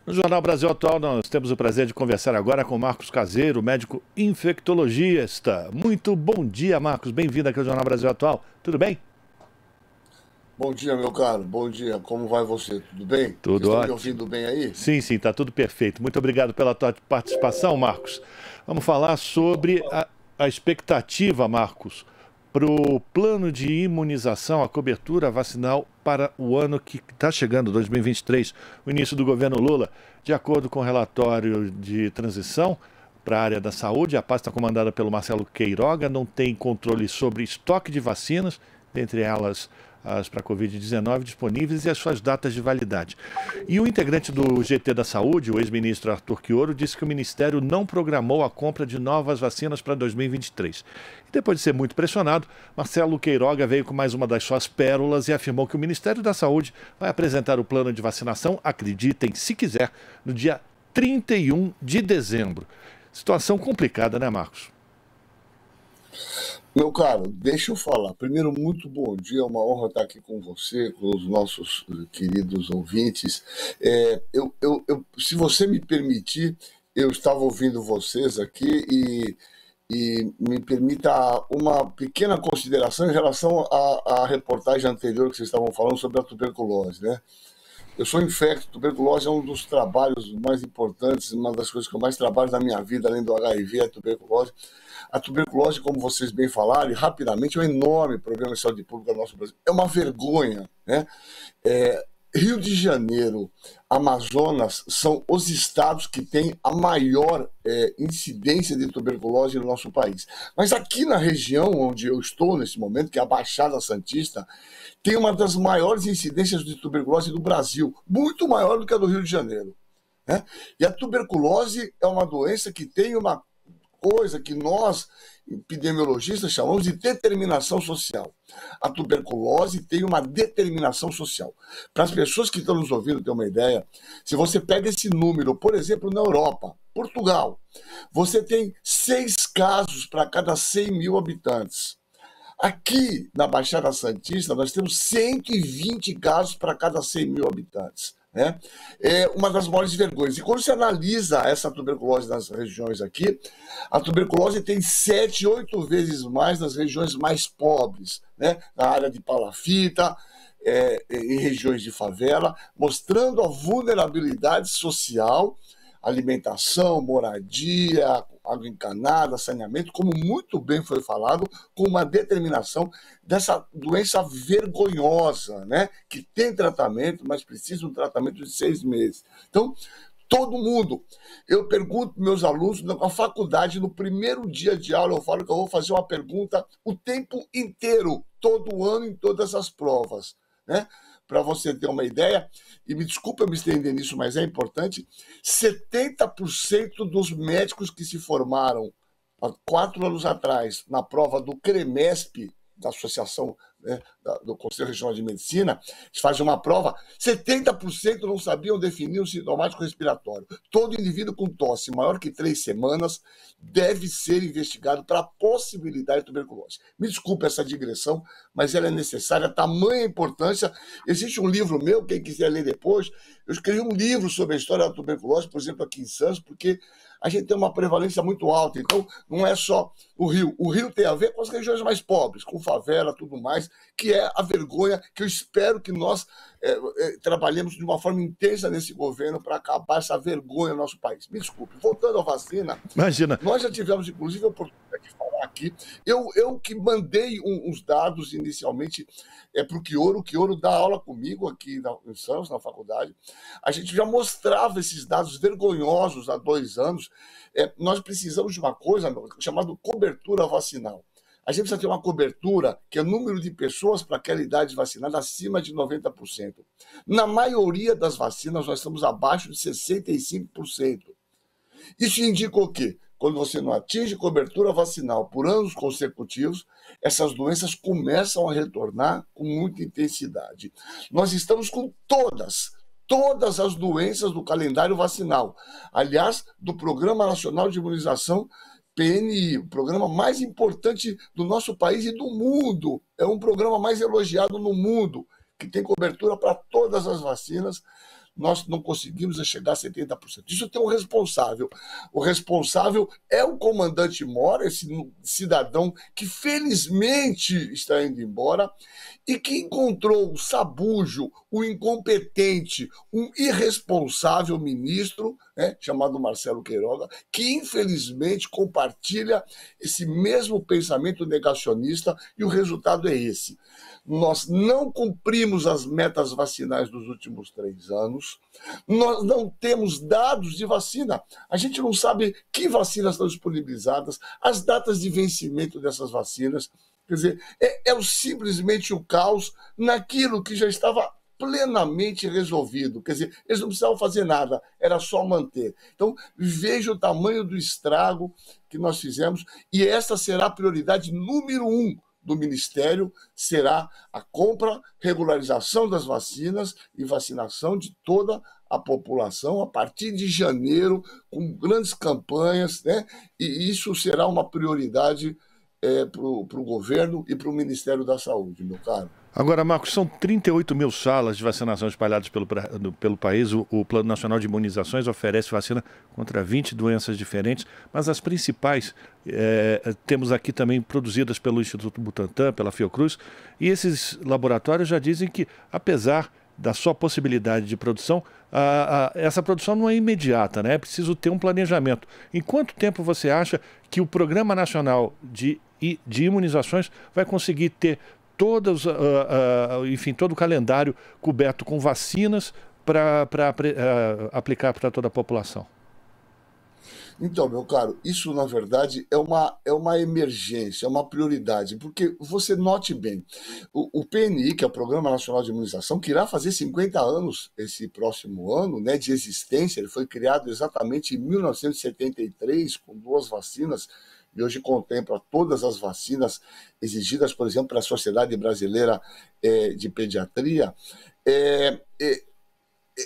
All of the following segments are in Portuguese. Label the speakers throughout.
Speaker 1: No Jornal Brasil Atual, nós temos o prazer de conversar agora com Marcos Caseiro, médico infectologista. Muito bom dia, Marcos. Bem-vindo aqui ao Jornal Brasil Atual. Tudo bem?
Speaker 2: Bom dia, meu caro. Bom dia. Como vai você? Tudo bem? Vocês
Speaker 1: Tudo
Speaker 2: estão me
Speaker 1: ótimo.
Speaker 2: ouvindo bem aí?
Speaker 1: Sim, está tudo perfeito. Muito obrigado pela tua participação, Marcos. Vamos falar sobre a expectativa, Marcos, para o plano de imunização, a cobertura vacinal para o ano que está chegando, 2023, o início do governo Lula. De acordo com o relatório de transição para a área da saúde, a pasta comandada pelo Marcelo Queiroga não tem controle sobre estoque de vacinas, dentre elas as para a Covid-19 disponíveis e as suas datas de validade. E o integrante do GT da Saúde, o ex-ministro Arthur Quioro, disse que o Ministério não programou a compra de novas vacinas para 2023. E depois de ser muito pressionado, Marcelo Queiroga veio com mais uma das suas pérolas e afirmou que o Ministério da Saúde vai apresentar o plano de vacinação, acreditem se quiser, no dia 31 de dezembro. Situação complicada, né, Marcos?
Speaker 2: Meu caro, deixa eu falar. Primeiro, muito bom dia. É uma honra estar aqui com você, com os nossos queridos ouvintes. Se você me permitir, eu estava ouvindo vocês aqui e me permita uma pequena consideração em relação à reportagem anterior que vocês estavam falando sobre a tuberculose, né? Eu sou infecto, tuberculose é um dos trabalhos mais importantes, uma das coisas que eu mais trabalho na minha vida, além do HIV, é a tuberculose. A tuberculose, como vocês bem falaram, e rapidamente, é um enorme problema de saúde pública no nosso Brasil. É uma vergonha, né? Rio de Janeiro, Amazonas são os estados que têm a maior incidência de tuberculose no nosso país. Mas aqui na região onde eu estou nesse momento, que é a Baixada Santista, tem uma das maiores incidências de tuberculose do Brasil, muito maior do que a do Rio de Janeiro, né? E a tuberculose é uma doença que tem uma coisa que nós, epidemiologistas, chamamos de determinação social. A tuberculose tem uma determinação social. Para as pessoas que estão nos ouvindo ter uma ideia, se você pega esse número, por exemplo, na Europa, Portugal, você tem 6 casos para cada 100 mil habitantes. Aqui, na Baixada Santista, nós temos 120 casos para cada 100 mil habitantes, né? É uma das maiores vergonhas. E quando você analisa essa tuberculose nas regiões aqui, a tuberculose tem 7, 8 vezes mais nas regiões mais pobres, né? Na área de palafita, em regiões de favela, mostrando a vulnerabilidade social, alimentação, moradia, água encanada, saneamento, como muito bem foi falado, com uma determinação dessa doença vergonhosa, né? Que tem tratamento, mas precisa de um tratamento de 6 meses. Então, todo mundo. Eu pergunto para meus alunos, na faculdade, no primeiro dia de aula, eu falo que eu vou fazer uma pergunta o tempo inteiro, todo ano, em todas as provas, né? Para você ter uma ideia, e me desculpa eu me estender nisso, mas é importante, 70% dos médicos que se formaram há 4 anos atrás na prova do CREMESP, da Associação, né, do Conselho Regional de Medicina, eles fazem uma prova, 70% não sabiam definir o sintomático respiratório. Todo indivíduo com tosse maior que 3 semanas deve ser investigado para a possibilidade de tuberculose. Me desculpe essa digressão, mas ela é necessária, tamanha importância. Existe um livro meu, quem quiser ler depois, eu escrevi um livro sobre a história da tuberculose, por exemplo, aqui em Santos, porque a gente tem uma prevalência muito alta, então não é só o Rio tem a ver com as regiões mais pobres, com favela, tudo mais, que é a vergonha que eu espero que nós trabalhemos de uma forma intensa nesse governo para acabar essa vergonha no nosso país. Me desculpe, voltando à vacina,
Speaker 1: Imagina.
Speaker 2: nós já tivemos, inclusive, a oportunidade de falar aqui, eu que mandei uns dados inicialmente para o Quioro dá aula comigo aqui em Santos, na faculdade, a gente já mostrava esses dados vergonhosos há 2 anos. Nós precisamos de uma coisa chamada cobertura vacinal. A gente precisa ter uma cobertura que é o número de pessoas para aquela idade vacinada acima de 90%. Na maioria das vacinas, nós estamos abaixo de 65%. Isso indica o quê? Quando você não atinge cobertura vacinal por anos consecutivos, essas doenças começam a retornar com muita intensidade. Nós estamos com todas as doenças do calendário vacinal. Aliás, do Programa Nacional de Imunização, PNI, o programa mais importante do nosso país e do mundo. É um programa mais elogiado no mundo, que tem cobertura para todas as vacinas. nós não conseguimos chegar a 70%. Isso tem um responsável. O responsável é o comandante Mora, esse cidadão que felizmente está indo embora e que encontrou o sabujo, o incompetente, um irresponsável ministro, né, chamado Marcelo Queiroga, que infelizmente compartilha esse mesmo pensamento negacionista, e o resultado é esse. Nós não cumprimos as metas vacinais dos últimos 3 anos, nós não temos dados de vacina, a gente não sabe que vacinas estão disponibilizadas, as datas de vencimento dessas vacinas. Quer dizer, simplesmente o caos naquilo que já estava plenamente resolvido. Quer dizer, eles não precisavam fazer nada, era só manter. Então, veja o tamanho do estrago que nós fizemos, e essa será a prioridade número 1 do Ministério, será a compra, regularização das vacinas e vacinação de toda a população a partir de janeiro, com grandes campanhas, né? E isso será uma prioridade para o governo e para o Ministério da Saúde, meu caro.
Speaker 1: Agora, Marcos, são 38 mil salas de vacinação espalhadas pelo país. O Plano Nacional de Imunizações oferece vacina contra 20 doenças diferentes, mas as principais temos aqui também produzidas pelo Instituto Butantan, pela Fiocruz, e esses laboratórios já dizem que, apesar da sua possibilidade de produção, essa produção não é imediata, né? É preciso ter um planejamento. Em quanto tempo você acha que o Programa Nacional de Imunizações vai conseguir ter enfim, todo o calendário coberto com vacinas para aplicar para toda a população?
Speaker 2: Então, meu caro, isso na verdade é uma emergência, é uma prioridade, porque você note bem, o PNI, que é o Programa Nacional de Imunização, que irá fazer 50 anos esse próximo ano, né, de existência. Ele foi criado exatamente em 1973, com 2 vacinas, e hoje contempla todas as vacinas exigidas, por exemplo, para a Sociedade Brasileira de Pediatria.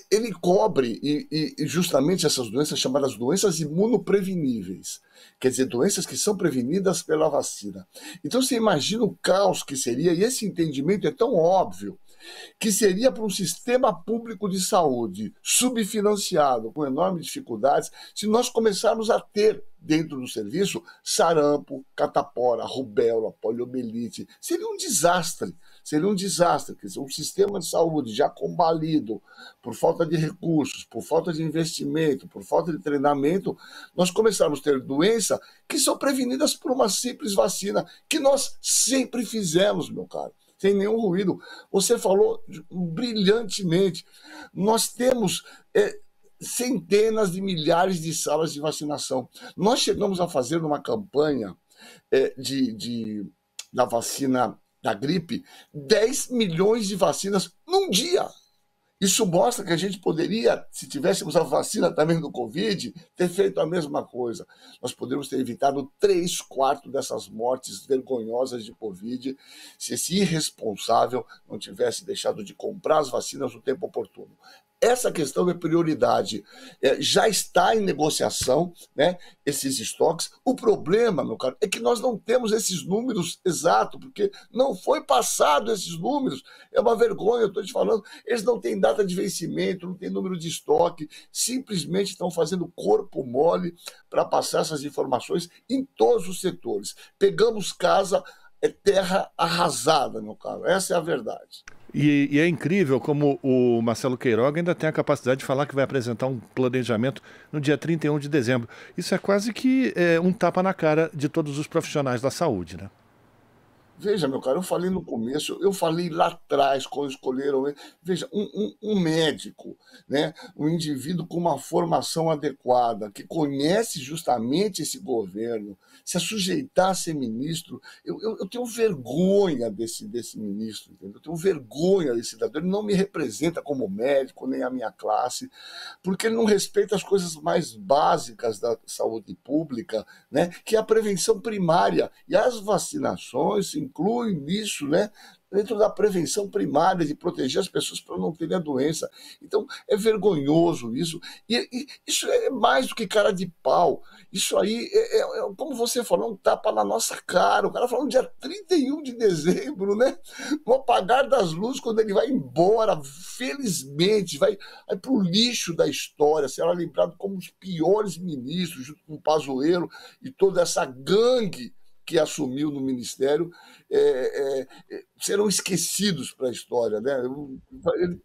Speaker 2: Ele cobre justamente essas doenças chamadas doenças imunopreveníveis, quer dizer, doenças que são prevenidas pela vacina. Então você imagina o caos que seria, e esse entendimento é tão óbvio, que seria para um sistema público de saúde subfinanciado, com enormes dificuldades, se nós começarmos a ter dentro do serviço sarampo, catapora, rubéola, poliomielite. Seria um desastre, quer dizer, um sistema de saúde já combalido por falta de recursos, por falta de investimento, por falta de treinamento, nós começarmos a ter doenças que são prevenidas por uma simples vacina, que nós sempre fizemos, meu caro, sem nenhum ruído. Você falou brilhantemente. Nós temos centenas de milhares de salas de vacinação. Nós chegamos a fazer uma campanha da vacina da gripe, 10 milhões de vacinas num dia. Isso mostra que a gente poderia, se tivéssemos a vacina também do Covid, ter feito a mesma coisa. Nós poderíamos ter evitado 3/4 dessas mortes vergonhosas de Covid se esse irresponsável não tivesse deixado de comprar as vacinas no tempo oportuno. Essa questão é prioridade. Já está em negociação, né, esses estoques. O problema, meu caro, é que nós não temos esses números exatos, porque não foi passado esses números. É uma vergonha, eu estou te falando. Eles não têm data de vencimento, não tem número de estoque, simplesmente estão fazendo corpo mole para passar essas informações em todos os setores. Pegamos casa, é terra arrasada, meu caro. Essa é a verdade.
Speaker 1: E é incrível como o Marcelo Queiroga ainda tem a capacidade de falar que vai apresentar um planejamento no dia 31 de dezembro. Isso é quase que um tapa na cara de todos os profissionais da saúde, né?
Speaker 2: Veja, meu caro, eu falei no começo, eu falei lá atrás, quando escolheram ele. Veja, um médico, né, um indivíduo com uma formação adequada, que conhece justamente esse governo, se a sujeitar a ser ministro, eu tenho vergonha desse ministro, entendeu? Eu tenho vergonha desse cidadão. Ele não me representa como médico, nem a minha classe, porque ele não respeita as coisas mais básicas da saúde pública, né, que é a prevenção primária. E as vacinações incluem nisso, né, dentro da prevenção primária, de proteger as pessoas para não terem a doença. Então, é vergonhoso isso. E isso é mais do que cara de pau. Isso aí como você falou, um tapa na nossa cara. O cara falou no dia 31 de dezembro, né? No apagar das luzes, quando ele vai embora, felizmente, vai para o lixo da história, será lembrado como os piores ministros, junto com o Pazuello e toda essa gangue que assumiu no ministério, serão esquecidos para a história, né? Ele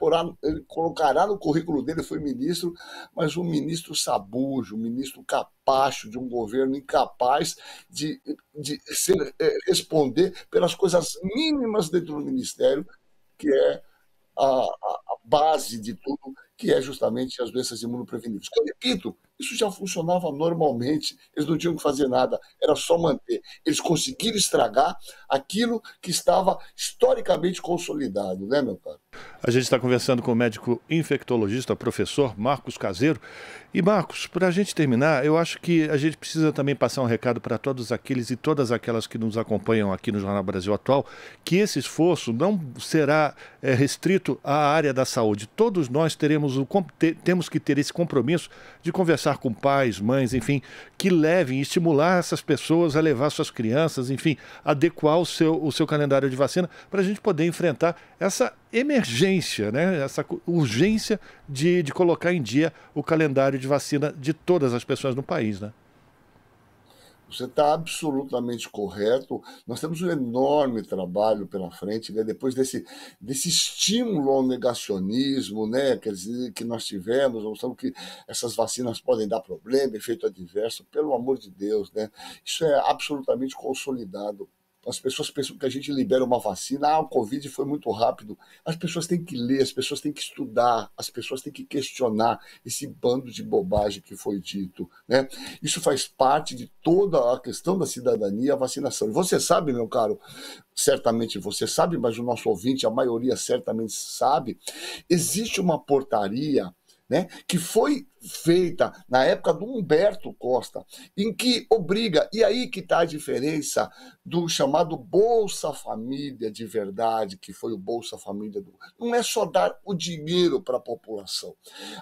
Speaker 2: colocará no currículo dele, foi ministro, mas um ministro sabujo, um ministro capacho de um governo incapaz de responder pelas coisas mínimas dentro do ministério, que é a base de tudo, que é justamente as doenças imunopreveníveis. Eu repito, isso já funcionava normalmente, eles não tinham que fazer nada, era só manter. Eles conseguiram estragar aquilo que estava historicamente consolidado, né, meu caro?
Speaker 1: A gente está conversando com o médico infectologista, professor Marcos Caseiro. E, Marcos, para a gente terminar, eu acho que a gente precisa também passar um recado para todos aqueles e todas aquelas que nos acompanham aqui no Jornal Brasil Atual, que esse esforço não será restrito à área da saúde. Todos nós temos que ter esse compromisso de conversar com pais, mães, enfim, que levem e estimular essas pessoas a levar suas crianças, enfim, adequar o seu calendário de vacina para a gente poder enfrentar essa emergência, né? Essa urgência de colocar em dia o calendário de vacina de todas as pessoas no país, né?
Speaker 2: Você está absolutamente correto. Nós temos um enorme trabalho pela frente, né? Depois desse estímulo ao negacionismo, né? Quer dizer, que nós tivemos, mostrando que essas vacinas podem dar problema, efeito adverso, pelo amor de Deus, né? Isso é absolutamente consolidado. As pessoas pensam que a gente libera uma vacina, o Covid foi muito rápido. As pessoas têm que ler, as pessoas têm que estudar, as pessoas têm que questionar esse bando de bobagem que foi dito, né? Isso faz parte de toda a questão da cidadania, a vacinação. E você sabe, meu caro, certamente você sabe, mas o nosso ouvinte, a maioria certamente sabe, existe uma portaria, né, que foi feita na época do Humberto Costa, em que obriga, e aí que está a diferença do chamado Bolsa Família de verdade, que foi o Bolsa Família não é só dar o dinheiro para a população.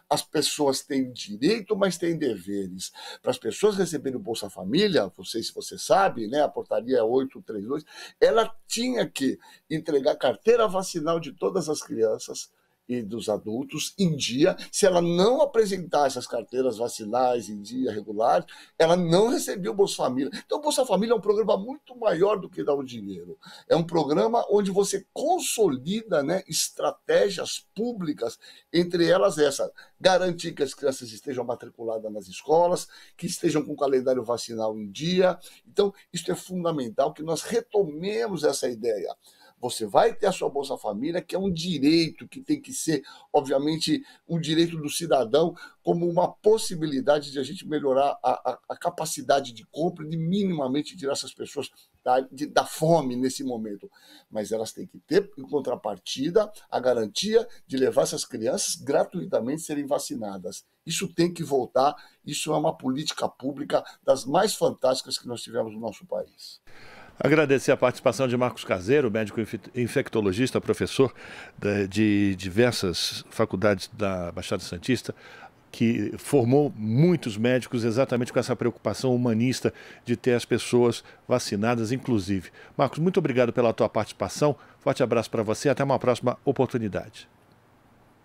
Speaker 2: As pessoas têm direito, mas têm deveres. Para as pessoas receberem o Bolsa Família, não sei se você sabe, né, a portaria é 832, ela tinha que entregar carteira vacinal de todas as crianças e dos adultos em dia. Se ela não apresentar essas carteiras vacinais em dia regular, ela não recebia o Bolsa Família. Então, o Bolsa Família é um programa muito maior do que dar o dinheiro. É um programa onde você consolida, né, estratégias públicas, entre elas essa, garantir que as crianças estejam matriculadas nas escolas, que estejam com o calendário vacinal em dia. Então, isso é fundamental que nós retomemos essa ideia. Você vai ter a sua Bolsa Família, que é um direito, que tem que ser, obviamente, um direito do cidadão, como uma possibilidade de a gente melhorar a capacidade de compra e de minimamente tirar essas pessoas da fome nesse momento. Mas elas têm que ter, em contrapartida, a garantia de levar essas crianças gratuitamente serem vacinadas. Isso tem que voltar, isso é uma política pública das mais fantásticas que nós tivemos no nosso país.
Speaker 1: Agradecer a participação de Marcos Caseiro, médico infectologista, professor de diversas faculdades da Baixada Santista, que formou muitos médicos exatamente com essa preocupação humanista de ter as pessoas vacinadas, inclusive. Marcos, muito obrigado pela tua participação. Forte abraço para você e até uma próxima oportunidade.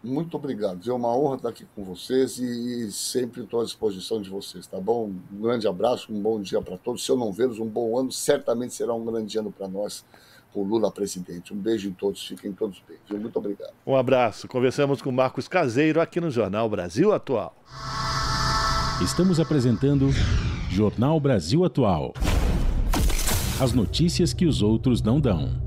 Speaker 2: Muito obrigado. É uma honra estar aqui com vocês e sempre estou à disposição de vocês, tá bom? Um grande abraço, um bom dia para todos. Se eu não vê-los, um bom ano. Certamente será um grande ano para nós, com o Lula presidente. Um beijo em todos. Fiquem todos bem. Muito obrigado.
Speaker 1: Um abraço. Conversamos com Marcos Caseiro aqui no Jornal Brasil Atual.
Speaker 3: Estamos apresentando Jornal Brasil Atual. As notícias que os outros não dão.